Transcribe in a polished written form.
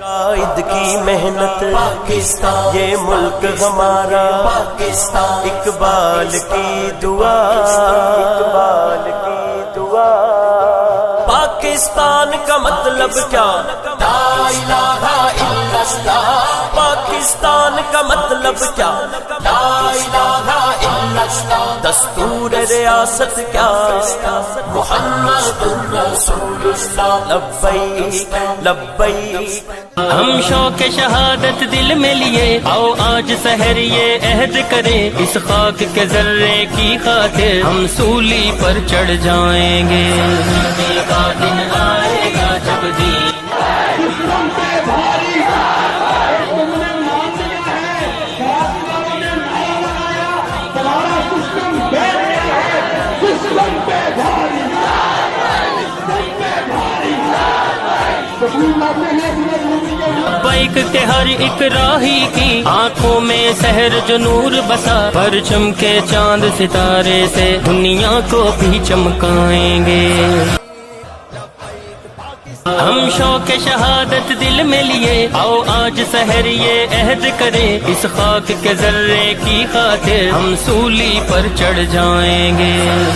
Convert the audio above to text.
قائد کی محنت پاکستان، یہ ملک ہمارا پاکستان، اقبال کی دعا، اقبال کی دعا۔ پاکستان کا مطلب کیا؟ لا الہ الا اللہ۔ پاکستان کا مطلب کیا؟ لا الہ الا اللہ۔ دستور ریاست کیا؟ محمد رسول اللہ۔ لبیک لبیک۔ ہم شوق شہادت دل میں لیے، آؤ آج سحر یہ عہد کریں، اس خاک کے ذرے کی خاطر ہم سولی پر چڑھ جائیں گے۔ کا دن آئے گا جب دین بائک کے ہر ایک راہی کی آنکھوں میں سحر جو نور بسا، پرچم کے چاند ستارے سے دنیا کو بھی چمکائیں گے۔ ہم شوق شہادت دل میں لیے، آؤ آج سحر یہ عہد کریں، اس خاک کے ذرے کی خاطر ہم سولی پر چڑھ جائیں گے۔